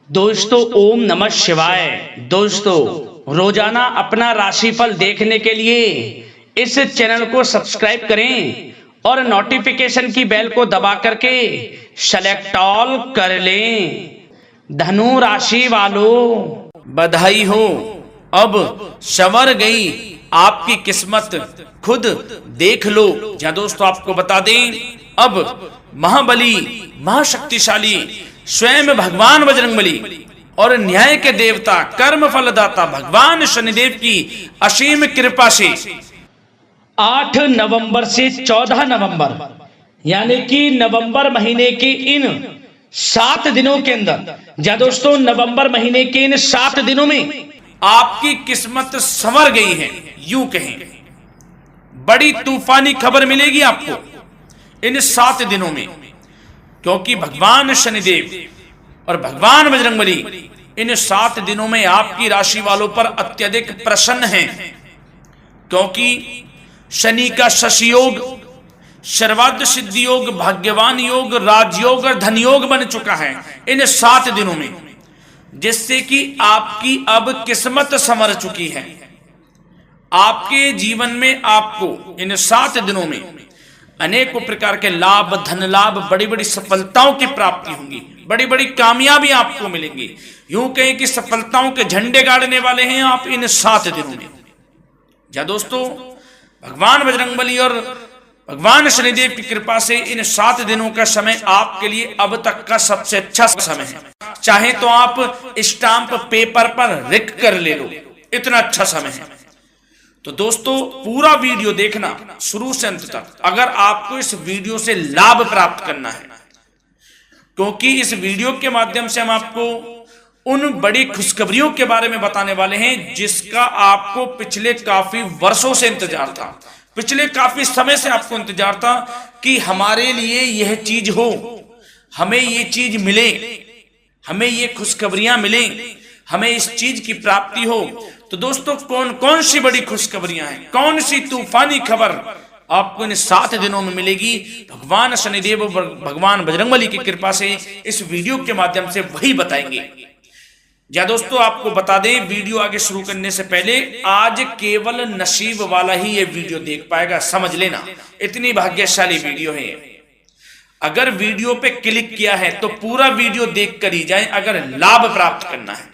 दोस्तों ओम नमः शिवाय। दोस्तों रोजाना अपना राशिफल देखने के लिए इस चैनल को सब्सक्राइब करें और नोटिफिकेशन की बेल को दबा करके सेलेक्ट ऑल कर लें। धनु राशि वालों बधाई हो, अब संवर गई आपकी किस्मत, खुद देख लो। या दोस्तों आपको बता दें, अब महाबली महाशक्तिशाली स्वयं भगवान बजरंगबली और न्याय के देवता कर्म फलदाता भगवान शनिदेव की असीम कृपा से 8 नवंबर से 14 नवंबर यानी कि नवंबर महीने के इन 7 दिनों के अंदर, या दोस्तों नवंबर महीने के इन 7 दिनों में आपकी किस्मत संवर गई है। यूं कहें, बड़ी तूफानी खबर मिलेगी आपको इन 7 दिनों में, क्योंकि भगवान शनिदेव और भगवान बजरंगबली इन 7 दिनों में आपकी राशि वालों पर अत्यधिक प्रसन्न हैं, क्योंकि शनि का शशि योग, सर्वार्थ सिद्धि योग, भाग्यवान योग, राजयोग और धन योग बन चुका है इन 7 दिनों में, जिससे कि आपकी अब किस्मत संवर चुकी है। आपके जीवन में आपको इन 7 दिनों में अनेकों प्रकार के लाभ, धन लाभ, बड़ी बड़ी सफलताओं की प्राप्ति होंगी, बड़ी बड़ी कामयाबी आपको मिलेंगी। यूं कहें कि सफलताओं के झंडे गाड़ने वाले हैं आप इन 7 दिनों में। या दोस्तों भगवान बजरंगबली और भगवान शनिदेव की कृपा से इन 7 दिनों का समय आपके लिए अब तक का सबसे अच्छा समय है। चाहे तो आप स्टाम्प पेपर पर लिख कर ले लो, इतना अच्छा समय है। तो दोस्तों पूरा वीडियो देखना शुरू से अंत तक, अगर आपको इस वीडियो से लाभ प्राप्त करना है, क्योंकि इस वीडियो के माध्यम से हम आपको उन बड़ी खुशखबरियों के बारे में बताने वाले हैं जिसका आपको पिछले काफी वर्षों से इंतजार था, पिछले काफी समय से आपको इंतजार था कि हमारे लिए यह चीज हो, हमें ये चीज मिले, हमें ये खुशखबरियां मिले, हमें इस चीज की प्राप्ति हो। तो दोस्तों कौन कौन सी बड़ी खुशखबरियां हैं, कौन सी तूफानी खबर आपको इन 7 दिनों में मिलेगी, भगवान शनिदेव और भगवान बजरंगबली की कृपा से इस वीडियो के माध्यम से वही बताएंगे। या दोस्तों आपको बता दें, वीडियो आगे शुरू करने से पहले आज केवल नसीब वाला ही ये वीडियो देख पाएगा, समझ लेना, इतनी भाग्यशाली वीडियो है। अगर वीडियो पे क्लिक किया है तो पूरा वीडियो देख कर ही जाए अगर लाभ प्राप्त करना है,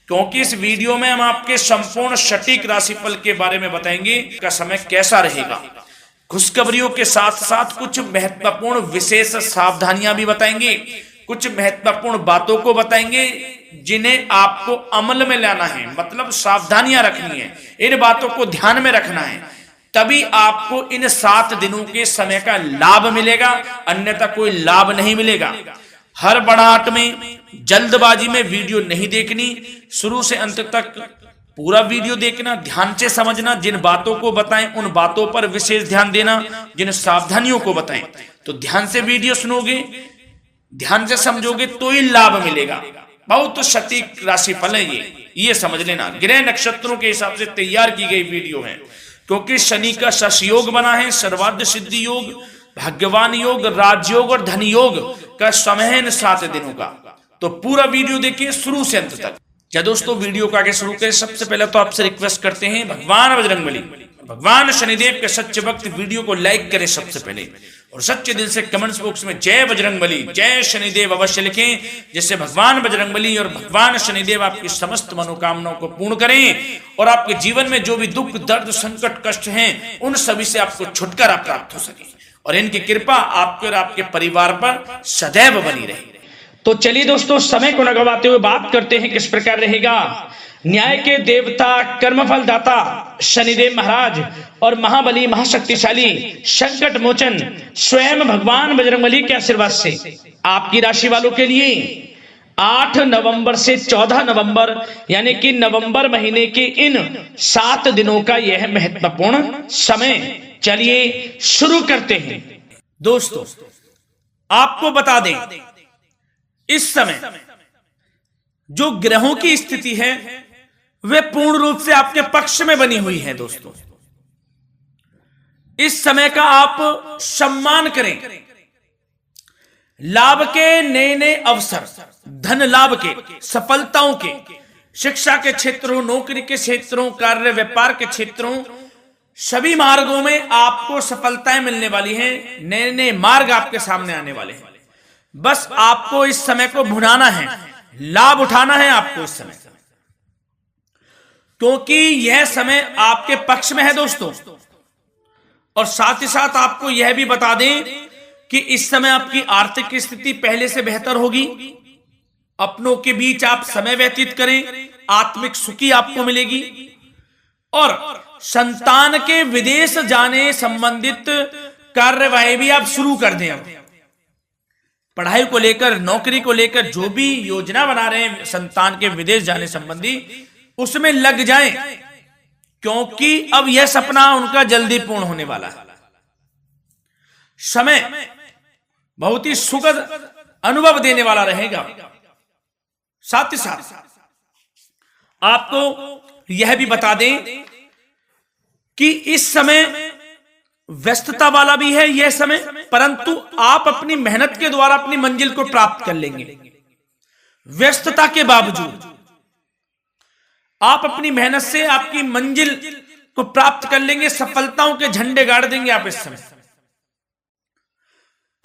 क्योंकि इस वीडियो में हम आपके संपूर्ण सटीक राशिफल के बारे में बताएंगे का समय कैसा रहेगा। खुशखबरियों के साथ साथ कुछ महत्वपूर्ण विशेष सावधानियां भी बताएंगे, कुछ महत्वपूर्ण बातों को बताएंगे जिन्हें आपको अमल में लाना है, मतलब सावधानियां रखनी है, इन बातों को ध्यान में रखना है, तभी आपको इन 7 दिनों के समय का लाभ मिलेगा, अन्यथा कोई लाभ नहीं मिलेगा। हर बढ़ाहट में, जल्दबाजी में वीडियो नहीं देखनी, शुरू से अंत तक पूरा वीडियो देखना, ध्यान से समझना, जिन बातों को बताएं उन बातों पर विशेष ध्यान देना, जिन सावधानियों को बताएं तो ध्यान से वीडियो सुनोगे, ध्यान से समझोगे तो ही लाभ मिलेगा। बहुत सटीक राशिफल है ये समझ लेना। ग्रह नक्षत्रों के हिसाब से तैयार की गई वीडियो है, क्योंकि शनि का शशि योग बना है, सर्वार्थ सिद्धि योग, भाग्यवान योग, राजयोग और धन योग का समय है इन 7 दिनों का। तो पूरा वीडियो देखिए शुरू से अंत तक। या दोस्तों वीडियो को आगे शुरू करें, सबसे पहले तो आपसे रिक्वेस्ट करते हैं, भगवान बजरंगबली, भगवान शनिदेव के सच्चे भक्त वीडियो को लाइक करें सबसे पहले, और सच्चे दिल से कमेंट्स बॉक्स में जय बजरंगबली, जय शनिदेव अवश्य लिखें, जिससे भगवान बजरंगबली और भगवान शनिदेव आपकी समस्त मनोकामनाओं को पूर्ण करें और आपके जीवन में जो भी दुख, दर्द, संकट, कष्ट हैं उन सभी से आपको छुटकारा प्राप्त हो सके और इनकी कृपा आपके और आपके परिवार पर सदैव बनी रहे। तो चलिए दोस्तों समय को न गवाते हुए बात करते हैं किस प्रकार रहेगा न्याय के देवता, कर्मफल दाता शनिदेव महाराज और महाबली महाशक्तिशाली संकट मोचन स्वयं भगवान बजरंगबली के आशीर्वाद से आपकी राशि वालों के लिए 8 नवंबर से 14 नवंबर यानी कि नवंबर महीने के इन 7 दिनों का यह महत्वपूर्ण समय। चलिए शुरू करते हैं। दोस्तों आपको बता दें, इस समय जो ग्रहों की स्थिति है वे पूर्ण रूप से आपके पक्ष में बनी हुई है। दोस्तों इस समय का आप सम्मान करें, लाभ के नए नए अवसर, धन लाभ के, सफलताओं के, शिक्षा के क्षेत्रों, नौकरी के क्षेत्रों, कार्य व्यापार के क्षेत्रों, सभी मार्गों में आपको सफलताएं मिलने वाली हैं। नए नए मार्ग आपके सामने आने वाले हैं। बस आपको इस समय को भुनाना है, लाभ उठाना है आपको इस समय, क्योंकि यह समय आपके पक्ष में है दोस्तों। और साथ ही साथ आपको यह भी बता दें कि इस समय आपकी आर्थिक स्थिति पहले से बेहतर होगी। अपनों के बीच आप समय व्यतीत करें, आत्मिक सुखी आपको मिलेगी। और संतान के विदेश जाने संबंधित कार्यवाही भी आप शुरू कर दें। अब पढ़ाई को लेकर, नौकरी को लेकर जो भी योजना बना रहे हैं संतान के विदेश जाने संबंधी, उसमें लग जाएं, क्योंकि अब यह सपना उनका जल्दी पूर्ण होने वाला है। समय बहुत ही सुखद अनुभव देने वाला रहेगा। साथ ही साथ आपको यह भी बता दें कि इस समय व्यस्तता वाला भी है यह समय, परंतु आप अपनी मेहनत के द्वारा अपनी मंजिल को प्राप्त कर लेंगे। व्यस्तता के बावजूद आप अपनी मेहनत से आपकी मंजिल को प्राप्त कर लेंगे। सफलताओं के झंडे गाड़ देंगे आप इस समय।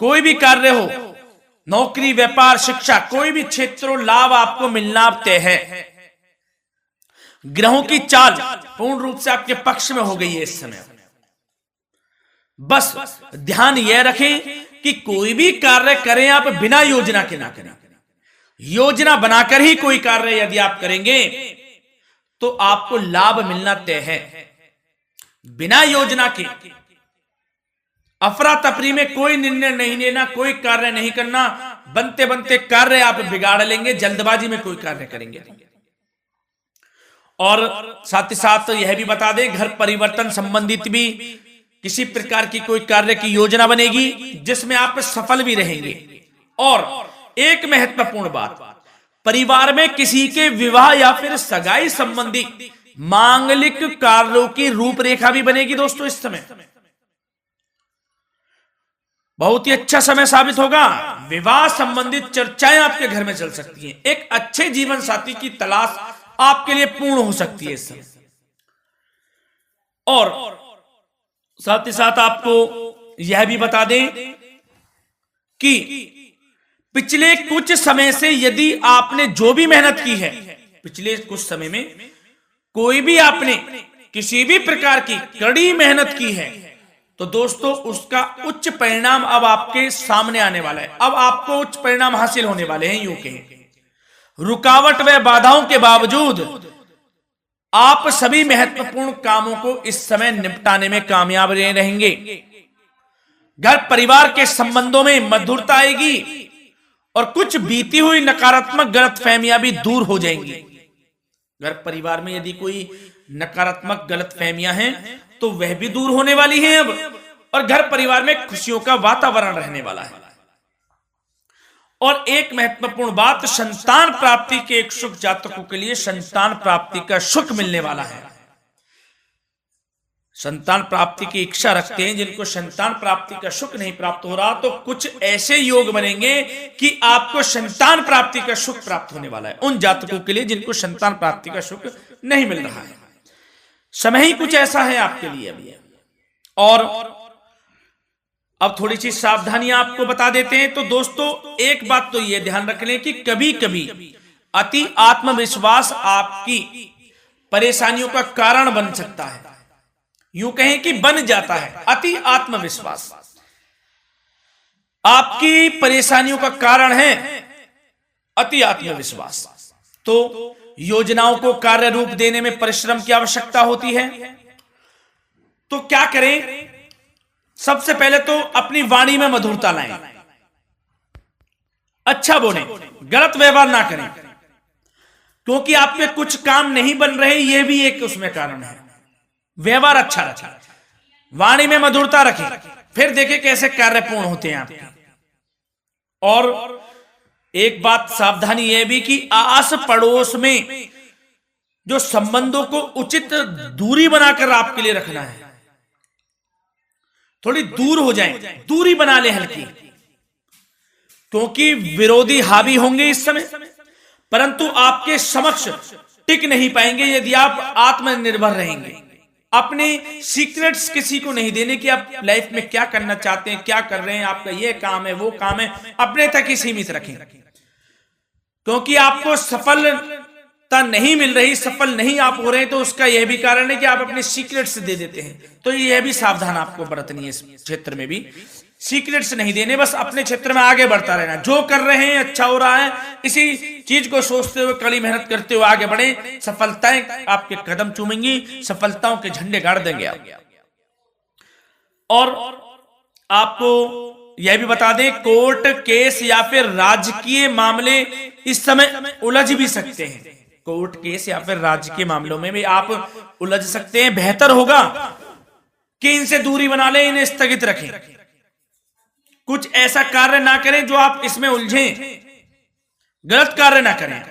कोई भी कार्य हो, नौकरी, व्यापार, शिक्षा, कोई भी क्षेत्र, लाभ आपको मिलना तय है। ग्रहों की चाल पूर्ण रूप से आपके पक्ष में हो गई है इस समय। बस ध्यान यह रखें कि कोई भी कार्य करें आप बिना योजना के ना करें। योजना बनाकर ही कोई कार्य यदि आप करेंगे तो आपको लाभ मिलना तय है। बिना योजना के अफरा तफरी में कोई निर्णय नहीं लेना, कोई कार्य नहीं करना। बनते बनते कार्य आप बिगाड़ लेंगे, जल्दबाजी में कोई कार्य करेंगे। और साथ ही साथ यह भी बता दें, घर परिवर्तन संबंधित भी किसी प्रकार की कोई कार्य की योजना बनेगी जिसमें आप सफल भी रहेंगे। और एक महत्वपूर्ण बात, परिवार में किसी के विवाह या फिर सगाई संबंधी मांगलिक कार्यों की रूपरेखा भी बनेगी दोस्तों इस समय। बहुत ही अच्छा समय साबित होगा। विवाह संबंधित चर्चाएं आपके घर में चल सकती हैं। एक अच्छे जीवन साथी की तलाश आपके लिए पूर्ण हो सकती है इस समय। और साथ ही साथ आपको यह भी बता दें कि पिछले कुछ समय से यदि आपने जो भी मेहनत की है, पिछले कुछ समय में कोई भी आपने किसी भी प्रकार की कड़ी मेहनत की है, तो दोस्तों उसका उच्च परिणाम अब आपके सामने आने वाला है। अब आपको उच्च परिणाम हासिल होने वाले हैं। यूं कहें, रुकावट व बाधाओं के बावजूद आप सभी महत्वपूर्ण कामों को इस समय निपटाने में कामयाब रहेंगे। घर परिवार के संबंधों में मधुरता आएगी और कुछ बीती हुई नकारात्मक गलतफहमियां भी दूर हो जाएंगी। घर परिवार में यदि कोई नकारात्मक गलतफहमियां हैं तो वह भी दूर होने वाली हैं अब, और घर परिवार में खुशियों का वातावरण रहने वाला है। और एक महत्वपूर्ण बात, संतान प्राप्ति के इच्छुक जातकों के लिए संतान प्राप्ति का सुख मिलने वाला है। संतान प्राप्ति की इच्छा रखते हैं जिनको संतान प्राप्ति का सुख नहीं प्राप्त हो रहा, तो कुछ ऐसे योग बनेंगे कि आपको संतान प्राप्ति का सुख प्राप्त होने वाला है। उन जातकों के लिए जिनको संतान प्राप्ति का सुख नहीं मिल रहा है, समय ही कुछ ऐसा है आपके लिए अभी। और अब थोड़ी सी सावधानियां आपको बता देते हैं। तो दोस्तों एक बात तो यह ध्यान रख लें कि कभी कभी अति आत्मविश्वास आपकी परेशानियों का कारण बन सकता है। यूं कहें कि बन जाता है। अति आत्मविश्वास आपकी परेशानियों का कारण है। अति आत्मविश्वास तो योजनाओं को कार्य रूप देने में परिश्रम की आवश्यकता होती है। तो क्या करें? सबसे पहले तो अपनी वाणी में मधुरता लाएं, अच्छा बोलें, गलत व्यवहार ना करें, क्योंकि आप पे कुछ काम नहीं बन रहे, यह भी एक उसमें कारण है। व्यवहार अच्छा रखें, वाणी में मधुरता रखें, फिर देखें कैसे कार्य पूर्ण होते हैं आपके। और एक बात सावधानी यह भी कि आस पड़ोस में जो संबंधों को उचित दूरी बनाकर आपके लिए रखना है। थोड़ी दूर हो जाएं, दूरी बना ले हल्की, क्योंकि विरोधी हावी होंगे इस समय, परंतु आपके समक्ष टिक नहीं पाएंगे यदि आप आत्मनिर्भर रहेंगे। अपने सीक्रेट्स किसी को नहीं देने कि आप लाइफ में क्या करना चाहते हैं, क्या कर रहे हैं, आपका ये काम है, वो काम है, अपने तक ही सीमित रखें। क्योंकि आपको सफलता नहीं मिल रही, सफल नहीं आप हो रहे, तो उसका यह भी कारण है कि आप अपने सीक्रेट्स दे देते हैं। तो यह भी सावधान आपको बरतनी है, इस क्षेत्र में भी सीक्रेट्स नहीं देने, बस अपने क्षेत्र में आगे बढ़ता रहना। जो कर रहे हैं अच्छा हो रहा है, इसी चीज को सोचते हुए कड़ी मेहनत करते हुए आगे बढ़े। सफलताएं आपके कदम चूमेंगी, सफलताओं के झंडे गाड़ देंगे आप। और आपको यह भी बता दें, कोर्ट केस या फिर राजकीय मामले इस समय उलझ भी सकते हैं। कोर्ट केस या फिर राजकीय मामलों में भी आप उलझ सकते हैं। बेहतर होगा कि इनसे दूरी बना लें, इन्हें स्थगित रखें, कुछ ऐसा कार्य ना करें जो आप इसमें उलझें, गलत कार्य ना करें।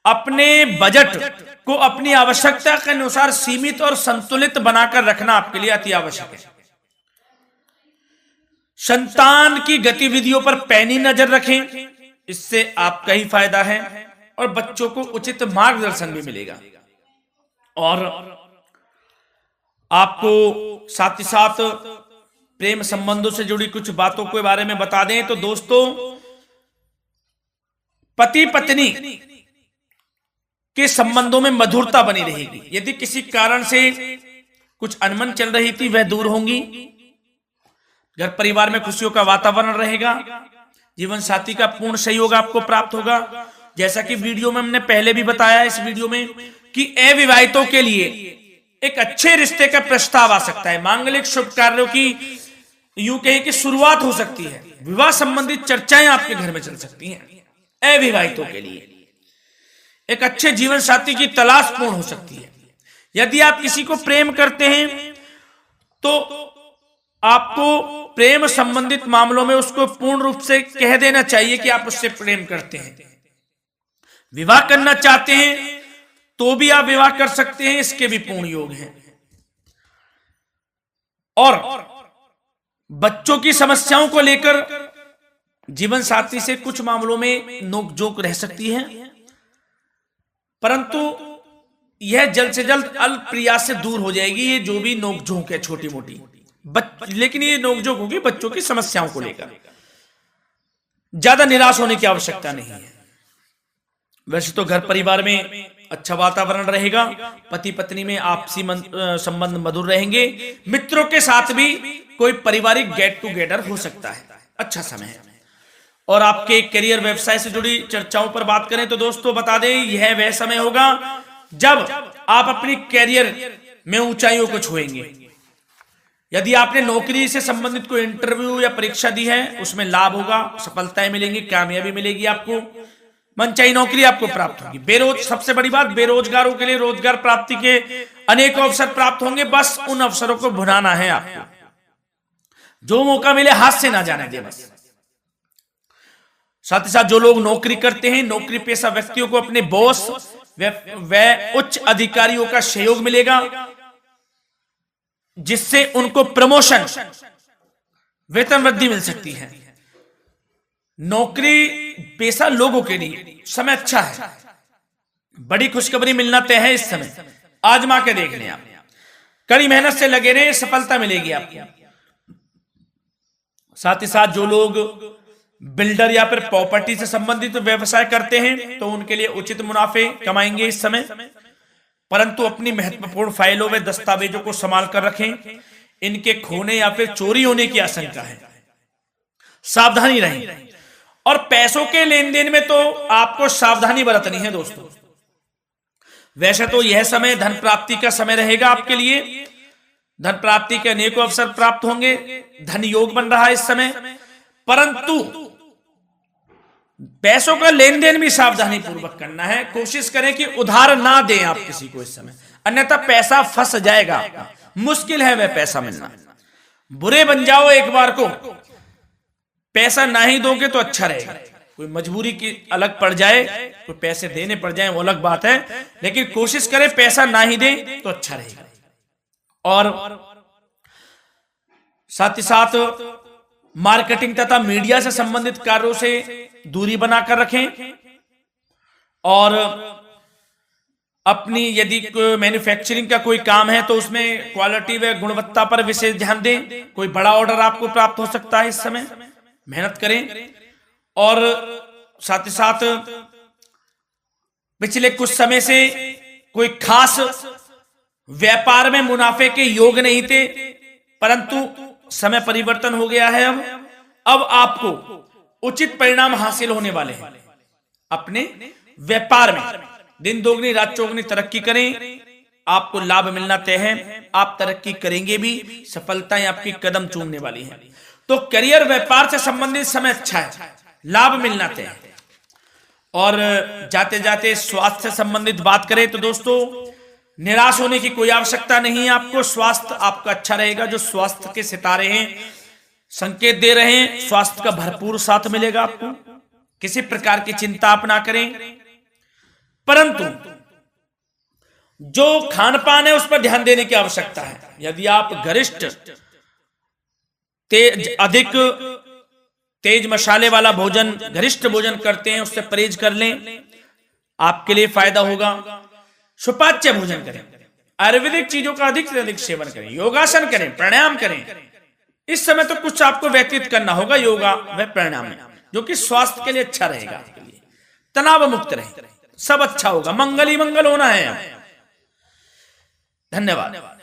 अपने बजट को अपनी आवश्यकता के अनुसार सीमित और संतुलित बनाकर रखना आपके लिए अति आवश्यक है। संतान की गतिविधियों पर पैनी नजर रखें, इससे आपका ही फायदा है और बच्चों को उचित मार्गदर्शन भी मिलेगा। और आपको साथ ही साथ प्रेम संबंधों से जुड़ी कुछ बातों के बारे में बता दें तो दोस्तों, पति पत्नी के संबंधों में मधुरता बनी रहेगी। यदि किसी कारण से कुछ अनबन चल रही थी वह दूर होंगी। घर परिवार में खुशियों का वातावरण रहेगा। जीवन साथी का पूर्ण सहयोग आपको प्राप्त होगा। जैसा कि वीडियो में हमने पहले भी बताया इस वीडियो में कि अविवाहितों के लिए एक अच्छे रिश्ते का प्रस्ताव आ सकता है। मांगलिक शुभ कार्यों की यूं कहें कि शुरुआत हो सकती है। विवाह संबंधित चर्चाएं आपके घर में चल सकती हैं। अविवाहितों के लिए एक अच्छे जीवन साथी की तलाश पूर्ण हो सकती है। यदि आप किसी को प्रेम करते हैं तो आपको प्रेम संबंधित मामलों में उसको पूर्ण रूप से कह देना चाहिए कि आप उससे प्रेम करते हैं। विवाह करना चाहते हैं तो भी आप विवाह कर सकते हैं, इसके भी पूर्ण योग हैं। और बच्चों की समस्याओं को लेकर जीवन साथी से कुछ मामलों में नोकझोंक रह सकती है, परंतु यह जल्द से जल्द अल्प प्रयास से दूर हो जाएगी। ये जो भी नोकझोंक है छोटी मोटी, लेकिन ये नोकझोंक होगी बच्चों की समस्याओं को लेकर। ज्यादा निराश होने की आवश्यकता नहीं है। वैसे तो घर परिवार में अच्छा वातावरण रहेगा। पति पत्नी में आपसी संबंध मधुर रहेंगे। मित्रों के साथ भी कोई पारिवारिक गेट टुगेदर हो सकता है। अच्छा समय है। और आपके करियर व्यवसाय से जुड़ी चर्चाओं पर बात करें तो दोस्तों बता दें, यह वह समय होगा जब आप अपनी करियर में ऊंचाइयों को छुएंगे। यदि आपने नौकरी से संबंधित कोई इंटरव्यू या परीक्षा दी है, उसमें लाभ होगा, सफलताएं मिलेंगी, कामयाबी मिलेगी आपको, मनचाही नौकरी आपको प्राप्त होगी। सबसे बड़ी बात, बेरोजगारों के लिए रोजगार प्राप्ति के अनेक अवसर प्राप्त होंगे। बस उन अवसरों को भुनाना है आपको। जो मौका मिले हाथ से ना जाने दे बस। साथ ही साथ जो लोग नौकरी करते हैं, नौकरी पेशा व्यक्तियों को अपने बॉस व उच्च अधिकारियों का सहयोग मिलेगा, जिससे उनको प्रमोशन, वेतन वृद्धि मिल सकती है। नौकरी पेशा लोगों के लिए समय अच्छा है। बड़ी खुशखबरी मिलना तय है इस समय। आजमा के देख लें आप, कड़ी मेहनत से लगे रहे, सफलता मिलेगी आपको। साथ ही साथ जो लोग बिल्डर या फिर प्रॉपर्टी से संबंधित व्यवसाय करते हैं तो उनके लिए उचित मुनाफे कमाएंगे इस समय, परंतु अपनी महत्वपूर्ण फाइलों में दस्तावेजों को संभाल कर रखें। इनके खोने या फिर चोरी होने की आशंका है, सावधानी रहें। और पैसों के लेन देन में तो आपको सावधानी बरतनी है दोस्तों। वैसे तो यह समय धन प्राप्ति का समय रहेगा आपके लिए। धन प्राप्ति के अनेकों अवसर प्राप्त होंगे, धन योग बन रहा है इस समय, परंतु पैसों का लेन देन भी सावधानी पूर्वक करना है। कोशिश करें कि उधार ना दें आप किसी को इस समय, अन्यथा पैसा फंस जाएगा आपका। मुश्किल है वह पैसा मिलना। बुरे बन जाओ एक बार को, पैसा ना ही दोगे तो अच्छा रहेगा। कोई मजबूरी की अलग पड़ जाए, कोई पैसे देने पड़ जाए वो अलग बात है, लेकिन कोशिश करें पैसा ना ही दें तो अच्छा रहेगा। और साथ ही साथ मार्केटिंग तथा मीडिया से संबंधित कार्यों से दूरी बनाकर रखें और अपनी यदि मैन्युफैक्चरिंग का कोई काम है तो उसमें क्वालिटी व गुणवत्ता पर विशेष ध्यान दें। कोई बड़ा ऑर्डर आपको प्राप्त हो सकता है, इस समय मेहनत करें। और साथ ही साथ पिछले कुछ समय से कोई खास व्यापार में मुनाफे के योग नहीं थे, परंतु समय परिवर्तन हो गया है। अब आपको उचित परिणाम हासिल होने वाले हैं। अपने व्यापार में दिन दोगुनी रात चौगुनी तरक्की करें, आपको लाभ मिलना तय है। आप तरक्की करेंगे भी, सफलताएं आपकी कदम चूमने वाली हैं। तो करियर व्यापार से संबंधित समय अच्छा है, लाभ मिलना तय है। और जाते जाते स्वास्थ्य से संबंधित बात करें तो दोस्तों निराश होने की कोई आवश्यकता नहीं है। आपको स्वास्थ्य आपका अच्छा रहेगा। जो स्वास्थ्य के सितारे हैं संकेत दे रहे हैं, स्वास्थ्य का भरपूर साथ मिलेगा आपको। किसी प्रकार की चिंता आप ना करें, परंतु जो खान पान है उस पर ध्यान देने की आवश्यकता है। यदि आप गरिष्ठ अधिक तेज मसाले वाला भोजन, गरिष्ठ भोजन करते हैं, उससे परहेज कर लें, आपके लिए फायदा होगा। सुपाच्य भोजन करें, आयुर्वेदिक चीजों का अधिक से अधिक सेवन करें, योगासन करें, प्राणायाम करें। इस समय तो कुछ आपको व्यतीत करना होगा योगा व प्राणायाम में, जो कि स्वास्थ्य के लिए अच्छा रहेगा। आपके लिए तनाव मुक्त रहे, सब अच्छा होगा। मंगल ही मंगल होना है। धन्यवाद।